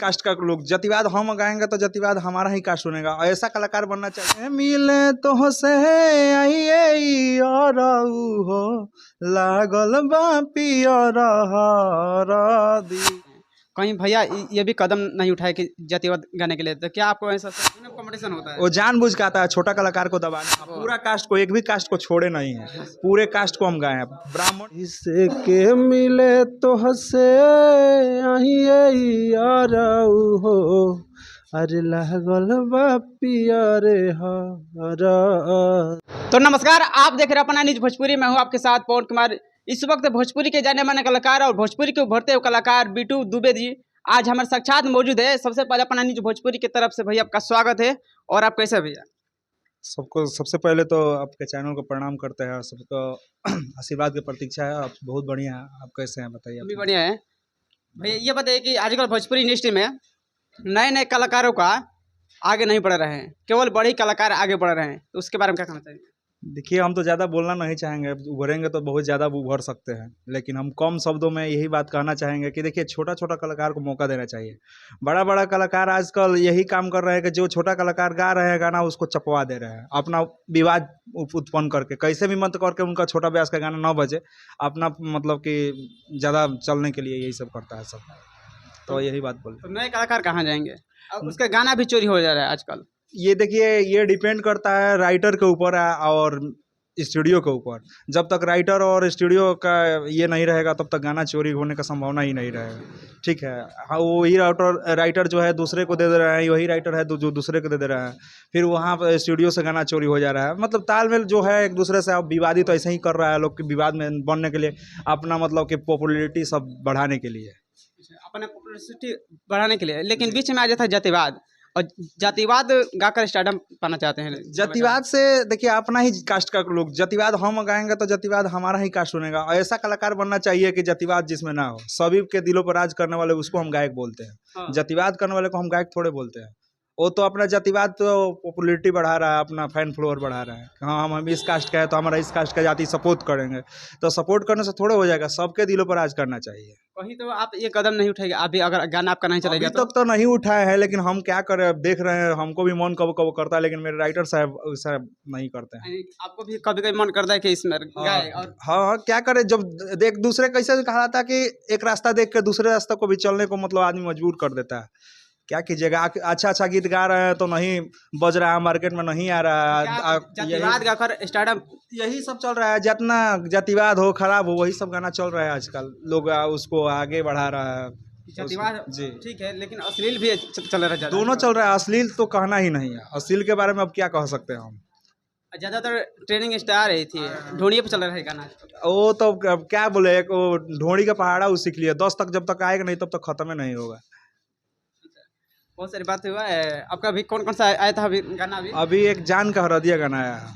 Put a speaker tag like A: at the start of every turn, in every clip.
A: Cast का लोग जातिवाद हम गाएंगे तो जातिवाद हमारा ही कास्ट सुनेगा। ऐसा कलाकार बनना चाहिए। मिले तो से आइए और हो लागल बा पियर हरदी।
B: कहीं भैया ये भी कदम नहीं उठाए कि जातिवाद गाने के लिए, तो क्या आपको ऐसा कंपटीशन होता है?
A: वो जानबूझ के आता है छोटा कलाकार को दबाने। पूरा कास्ट को, एक भी कास्ट को छोड़े नहीं है, पूरे कास्ट को हम गाए हैं। ब्राह्मण
C: इसे के मिले तो हसे आइए यार हो अरे लागल बा पियर हर।
B: तो नमस्कार, आप देख रहे हैं अपना न्यूज भोजपुरी। मैं हूं आपके साथ पवन कुमार। इस वक्त भोजपुरी के जाने माने कलाकार और भोजपुरी के उभरते हुए कलाकार बिट्टू दुबे जी आज हमारे साक्षात मौजूद है। सबसे पहले अपना न्यूज भोजपुरी की तरफ से भैया आपका स्वागत है। और आप कैसे भैया?
A: सबको सबसे पहले तो आपके चैनल को प्रणाम करते हैं, सबको आशीर्वाद की प्रतीक्षा है। आप बहुत बढ़िया हैं, आप कैसे हैं बताइए?
B: भी बढ़िया है भैया। ये बताइए कि आजकल भोजपुरी इंडस्ट्री में नए नए कलाकारों का आगे नहीं बढ़ रहे हैं, केवल बड़े कलाकार आगे बढ़ रहे हैं, तो उसके बारे में क्या कहना चाहिए?
A: देखिए, हम तो ज़्यादा बोलना नहीं चाहेंगे, उभरेंगे तो बहुत ज़्यादा उभर सकते हैं, लेकिन हम कम शब्दों में यही बात कहना चाहेंगे कि देखिए, छोटा छोटा कलाकार को मौका देना चाहिए। बड़ा बड़ा कलाकार आजकल यही काम कर रहे हैं कि जो छोटा कलाकार गा रहे हैं गाना, उसको चपवा दे रहे हैं, अपना विवाद उत्पन्न करके, कैसे भी मत करके उनका छोटा ब्यास का गाना न बजे, अपना मतलब कि ज़्यादा चलने के लिए यही सब करता है सब। तो यही बात बोल।
B: तो नए कलाकार कहाँ जाएंगे? अब उसका गाना भी चोरी हो जा रहा है आजकल।
A: ये देखिए, ये डिपेंड करता है राइटर के ऊपर और स्टूडियो के ऊपर। जब तक राइटर और स्टूडियो का ये नहीं रहेगा तब तक गाना चोरी होने का संभावना ही नहीं रहेगा। ठीक है, हाँ, वही राइटर जो है दूसरे को दे रहे हैं, वही राइटर है जो दूसरे को दे रहे हैं, फिर वहाँ पर स्टूडियो से गाना चोरी हो जा रहा है। मतलब तालमेल जो है एक दूसरे से, अब विवादित तो ऐसे ही कर रहा है लोग कि विवाद में बनने के लिए, अपना मतलब कि पॉपुलैरिटी सब बढ़ाने के लिए,
B: अपने पॉपुलैरिटी बढ़ाने के लिए। लेकिन बीच में आ जाता है जातिवाद, और जातिवाद गाकर स्टार्टअप पाना चाहते हैं।
A: जातिवाद से देखिए, अपना ही कास्ट का लोग जातिवाद हम गाएंगे तो जातिवाद हमारा ही कास्ट सुनेगा। ऐसा कलाकार बनना चाहिए कि जातिवाद जिसमें ना हो। सभी के दिलों पर राज करने वाले उसको हम गायक बोलते हैं।
B: हाँ।
A: जातिवाद करने वाले को हम गायक थोड़े बोलते हैं। वो तो अपना जातिवाद तो पॉपुलैरिटी बढ़ा रहा है, अपना फैन फॉलोअर बढ़ा रहा है। हाँ, हम इस कास्ट का है तो हमारा इस कास्ट का जाति सपोर्ट करेंगे, तो सपोर्ट करने से थोड़े हो जाएगा। सबके दिलों पर राज करना चाहिए।
B: वही तो आप ये कदम नहीं उठाएंगे अभी, अगर गाना आपका नहीं चलेगा
A: अभी तक तो नहीं उठाए हैं, लेकिन हम क्या करें, अब देख रहे हैं। हमको भी मन कब कब करता है, लेकिन मेरे राइटर साहब नहीं करते हैं।
B: आपको भी कभी कभी मन करता है कि इसमें गाए? और
A: हाँ, क्या करें, जब देख दूसरे कैसे कहा था कि एक रास्ता देख के दूसरे रास्ते को भी चलने को मतलब आदमी मजबूर कर देता है। क्या कीजिएगा, अच्छा अच्छा गीत गा रहे हैं तो नहीं बज रहा है, मार्केट में नहीं आ रहा है।
B: जातिवाद गाकर स्टार्टअप
A: यही सब चल रहा है, जितना जातिवाद हो, खराब हो, वही सब गाना चल रहा है आजकल। लोग उसको आगे बढ़ा रहा है।
B: जातिवाद
A: जी
B: ठीक है, लेकिन अश्लील भी चल रहा है।
A: दोनों चल रहा है। अश्लील तो कहना ही नहीं है, अश्लील के बारे में अब क्या कह सकते हैं हम।
B: ज्यादातर ट्रेनिंग स्टार रही थी, ढोड़िए पे चल रहा है गाना।
A: वो तो अब क्या बोले, एक वो ढोड़ी का पहाड़ा वो सीख लिया। 10 तक जब तक आएगा नहीं तब तक खत्म ही नहीं होगा।
B: बहुत सारी बात हुआ है। आपका भी कौन कौन सा आया था अभी गाना?
A: अभी एक जान का हरदिया गाना आया है।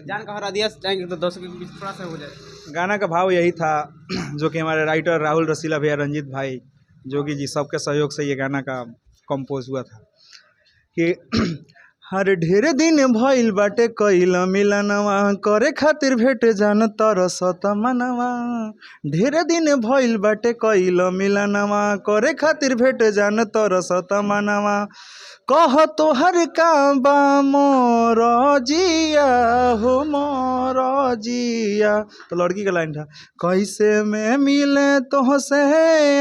B: जान का हरा दिया जाएंगे तो दोस्तों के बीच थोड़ा सा हो जाए।
A: गाना का भाव यही था जो कि हमारे राइटर राहुल रसीला भैया, रंजीत भाई जोगी जी, सबके सहयोग से ये गाना का कंपोज हुआ था कि हर ढेर दिन भइल बाटे कइल मिलनवा, करे खातिर भेट जान तरसत मनवा। ढेर दिन भइल बाटे कइल मिलनवा, करे खातिर भेट जान तरसत मनवा। कह तोहर का बा मोर जिया हो मोर जिया। तो लड़की का लाइन था, कैसे में मिले तो से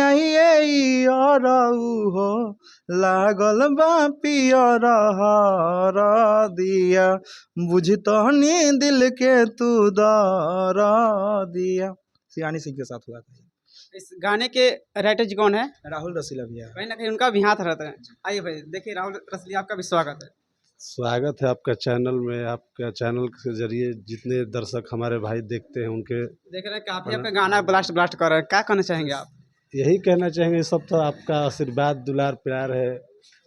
A: आइए और हो लागल बा पियर हरदिया, बुझतनी दिल के तू दरदिया। सियानी सिंह के साथ हुआ था।
B: इस गाने के राइटर जी कौन है?
A: राहुल रसीला भैया।
B: कहीं ना कहीं उनका भी हाथ रहता है। आइए भाई देखिए, राहुल रसीला आपका भी स्वागत है।
C: स्वागत है आपका चैनल में। आपका चैनल के जरिए जितने दर्शक हमारे भाई देखते हैं उनके
B: देख रहे हैं काफी आपका गाना ब्लास्ट कर रहे हैं, क्या कहना चाहेंगे आप?
C: यही कहना चाहेंगे, सब तो आपका आशीर्वाद दुलार प्यार है।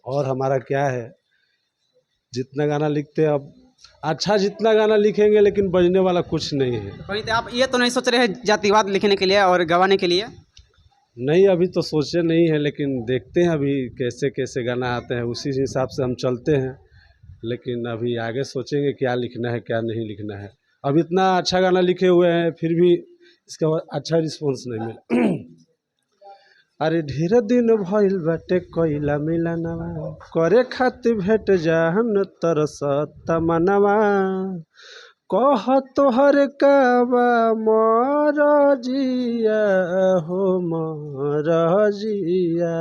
C: और हमारा क्या है, जितना गाना लिखते हैं अब अच्छा, जितना गाना लिखेंगे लेकिन बजने वाला कुछ नहीं है।
B: कहीं तो आप ये तो नहीं सोच रहे हैं जातिवाद लिखने के लिए और गवाने के लिए?
C: नहीं, अभी तो सोचे नहीं है, लेकिन देखते हैं अभी कैसे कैसे गाना आते हैं, उसी हिसाब से हम चलते हैं। लेकिन अभी आगे सोचेंगे क्या लिखना है क्या नहीं लिखना है। अब इतना अच्छा गाना लिखे हुए हैं फिर भी इसका अच्छा रिस्पॉन्स नहीं मिला। अरे ढेर दिन भइल बाटे कइला मिलनवा, करे खातिर भेट जाहन तरसत मनवा। कह तोहर काबा मरजिया हो मरजिया,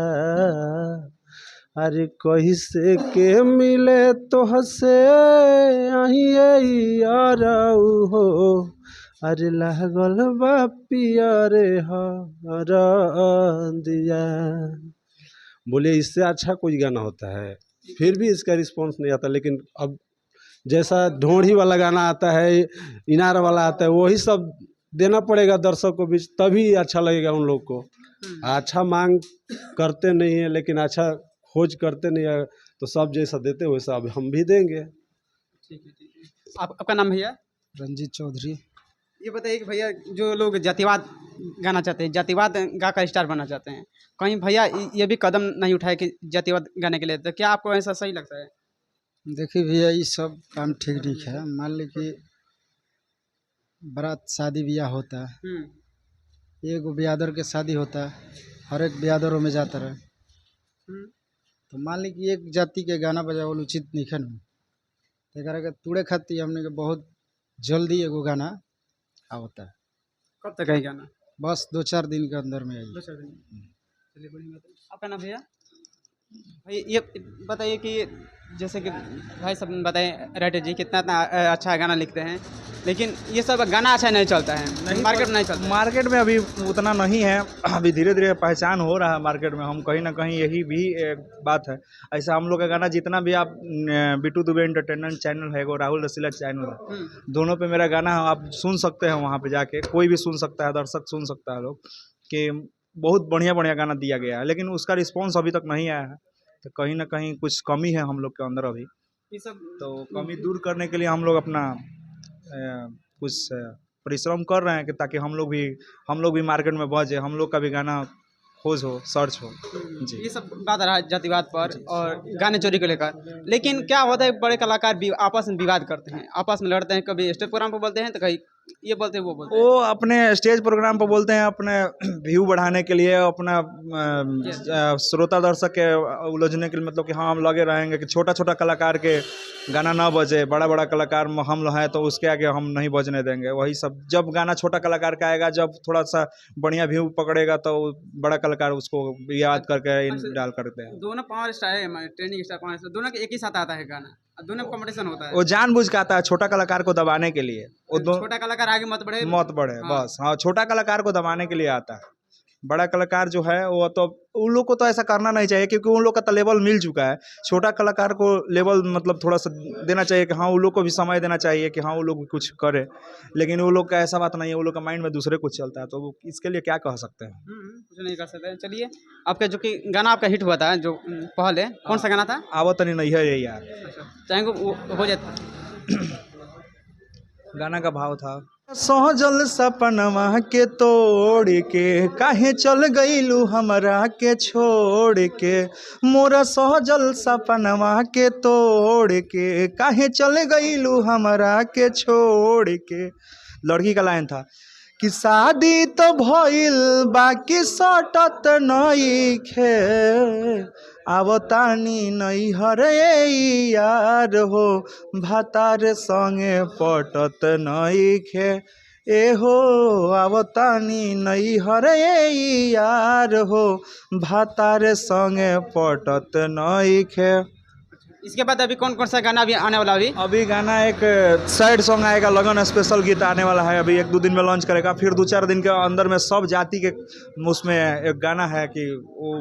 C: अरे कैसे के मिले तोहसे अरऊ हो, अरे लागल बा पियरे हरदिया। बोलिए इससे अच्छा कोई गाना होता है, फिर भी इसका रिस्पांस नहीं आता। लेकिन अब जैसा ढोढ़ी वाला गाना आता है, इनार वाला आता है, वही सब देना पड़ेगा दर्शक को बीच, तभी अच्छा लगेगा उन लोग को। अच्छा मांग करते नहीं है, लेकिन अच्छा खोज करते नहीं है, तो सब जैसा देते वैसा अब हम भी देंगे।
B: ठीक है। आपका नाम भैया?
A: रंजीत चौधरी।
B: ये बताइए कि भैया जो लोग जातिवाद गाना चाहते हैं, जातिवाद गा कर स्टार बनना चाहते हैं, कहीं भैया ये भी कदम नहीं उठाए कि जातिवाद गाने के लिए, तो क्या आपको ऐसा सही लगता है?
D: देखिए भैया ये सब काम ठीक नहीं है। मान ली कि बारात शादी ब्याह होता है, एक ब्यादर के शादी होता है, हर एक ब्यादरों में जाता रहे, तो मान ली कि एक जाति के गाना बजावल उचित नहीं है न। एकरा के तूड़े खातिर हमने के बहुत जल्दी एगो गाना आवता है।
B: कब तक है गाना?
D: बस 2-4 दिन के अंदर में आई।
B: चलिए बड़ी बात है। आपका नाम भैया? भाई ये बताइए कि जैसे कि भाई सब बताएं राइटर जी कितना अच्छा गाना लिखते हैं, लेकिन ये सब गाना अच्छा नहीं चलता है, मार्केट में नहीं चलता।
A: मार्केट में अभी उतना नहीं है, अभी धीरे धीरे पहचान हो रहा है मार्केट में। हम कहीं ना कहीं यही भी एक बात है। ऐसा हम लोग का गाना जितना भी आप बिट्टू दुबे एंटरटेनमेंट चैनल है, वो राहुल रसीला चैनल है, दोनों पे मेरा गाना आप सुन सकते हैं। वहाँ पे जाके कोई भी सुन सकता है, दर्शक सुन सकता है लोग कि बहुत बढ़िया बढ़िया गाना दिया गया है, लेकिन उसका रिस्पॉन्स अभी तक नहीं आया है। तो कहीं ना कहीं कुछ कमी है हम लोग के अंदर अभी।
B: ये सब
A: तो कमी दूर करने के लिए हम लोग अपना कुछ परिश्रम कर रहे हैं कि ताकि हम लोग भी मार्केट में बजे, हम लोग का भी गाना खोज हो, सर्च हो जी।
B: ये सब बात रहा जातिवाद पर और गाने चोरी को लेकर, लेकिन क्या होता है बड़े कलाकार आपस में विवाद करते हैं, आपस में लड़ते हैं, कभी स्टेज प्रोग्राम पर बोलते हैं तो कहीं ये बोलते हैं वो बोलते हैं।
A: वो अपने स्टेज प्रोग्राम पर बोलते हैं अपने व्यू बढ़ाने के लिए, अपना श्रोता दर्शक के उलझने के लिए, मतलब कि हाँ हम लगे रहेंगे कि छोटा छोटा कलाकार के गाना ना बजे, बड़ा बड़ा कलाकार हम हैं तो उसके आगे हम नहीं बजने देंगे। वही सब, जब गाना छोटा कलाकार का आएगा, जब थोड़ा सा बढ़िया व्यू पकड़ेगा तो बड़ा कलाकार उसको याद करके डाल करते हैं।
B: दोनों पावर स्टार है हमारे, ट्रेंडिंग स्टार पावर स्टार, दोनों के एक ही साथ आता है गाना, दोनों कंपटीशन होता है।
A: वो जानबूझ के आता है छोटा कलाकार को दबाने के लिए, वो
B: छोटा कलाकार आगे मत बढ़े
A: हाँ। बस हाँ, छोटा कलाकार को दबाने के लिए आता है। बड़ा कलाकार जो है वो तो उन लोग को तो ऐसा करना नहीं चाहिए, क्योंकि उन लोग का तो लेवल मिल चुका है। छोटा कलाकार को लेवल मतलब थोड़ा सा देना चाहिए कि हाँ उन लोग को भी समय देना चाहिए कि हाँ वो लोग भी कुछ करे, लेकिन वो लोग का ऐसा बात नहीं है, वो लोग का माइंड में दूसरे कुछ चलता है, तो इसके लिए क्या कह सकते हैं।
B: कुछ नहीं कर सकते। चलिए आपका जो कि गाना आपका हिट हुआ था जो पहले, कौन सा गाना था?
A: आवत नहीं नहीं है ये यार,
B: चाहेंगे वो हो जाता।
A: गाना का भाव था, सोहजल सपनवा के तोड़ के काहे चल गईलू हमरा के छोड़ के, मोरा सोहजल सपनवा के तोड़ के काहे चल गईलू हमरा के छोड़ के। लड़की का लाइन था कि शादी तो भइल बाकी सटत नइखे, आवतानी नैहर यार हो, भातार संगे पटत नइखे, ए हो आवतानी नैहर यार हो, भातार संगे पटत नइखे।
B: इसके बाद अभी कौन कौन सा गाना अभी आने वाला?
A: अभी गाना एक सैड सॉन्ग आएगा, लगन स्पेशल गीत आने वाला है, अभी 1-2 दिन में लॉन्च करेगा। फिर 2-4 दिन के अंदर में सब जाति के उसमें एक गाना है कि वो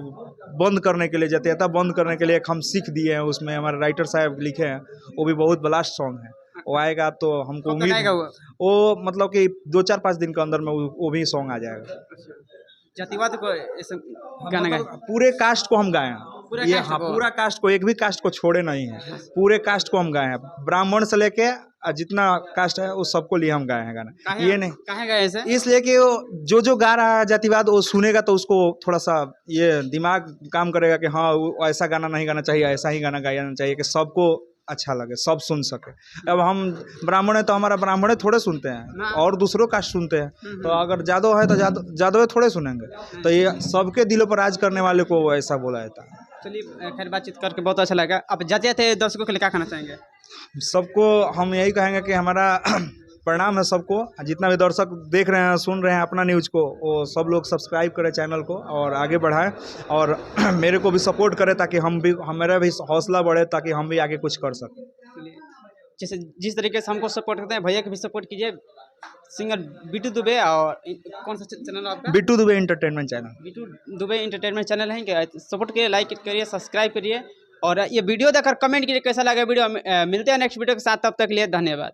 A: बंद करने के लिए, जातीयता बंद करने के लिए एक हम सीख दिए हैं, उसमें हमारे राइटर साहब लिखे हैं, वो भी बहुत ब्लास्ट सॉन्ग है। वो आएगा तो हमको उम्मीद, वो मतलब कि 2-4-5 दिन के अंदर में वो भी सॉन्ग आ जाएगा।
B: जातिवाद को गाना गाए,
A: पूरे कास्ट को हम गाए हैं, ये हाँ पूरा कास्ट को, एक भी कास्ट को छोड़े नहीं है, पूरे कास्ट को हम गाए हैं, ब्राह्मण से लेके जितना कास्ट है उस सबको लिए हम गाए हैं गाना। ये नहीं
B: कहाँ गए ऐसे,
A: इसलिए कि जो गा रहा है जातिवाद वो सुनेगा तो उसको थोड़ा सा ये दिमाग काम करेगा कि हाँ वो ऐसा गाना नहीं गाना चाहिए, ऐसा ही गाना गाना चाहिए कि सबको अच्छा लगे, सब सुन सके। अब हम ब्राह्मण है तो हमारा ब्राह्मण थोड़े सुनते हैं और दूसरों कास्ट सुनते हैं, तो अगर जादव है तो जादव थोड़े सुनेंगे, तो ये सबके दिलों पर राज करने वाले को वो ऐसा बोला जाता है।
B: चलिए खैर बातचीत करके बहुत अच्छा लगा। अब जाते जाते दर्शकों के लिए क्या कहना चाहेंगे?
A: सबको हम यही कहेंगे कि हमारा प्रणाम है सबको, जितना भी दर्शक देख रहे हैं सुन रहे हैं अपना न्यूज़ को, वो सब लोग सब्सक्राइब करें चैनल को और आगे बढ़ाएं और मेरे को भी सपोर्ट करें ताकि मेरा भी हौसला बढ़े, ताकि हम भी आगे कुछ कर सकें।
B: चलिए, जैसे जिस तरीके से हमको सपोर्ट करते हैं, भैया को भी सपोर्ट कीजिए। सिंगर बिट्टू दुबे, और कौन सा चैनल आपका?
A: Bittu Dubey entertainment channel.
B: Bittu Dubey entertainment channel है क्या? सपोर्ट करिए, लाइक करिए, सब्सक्राइब करिए और ये वीडियो देखकर कमेंट कीजिए कैसा लगा वीडियो। मिलते हैं नेक्स्ट वीडियो के साथ, तब तक के लिए धन्यवाद।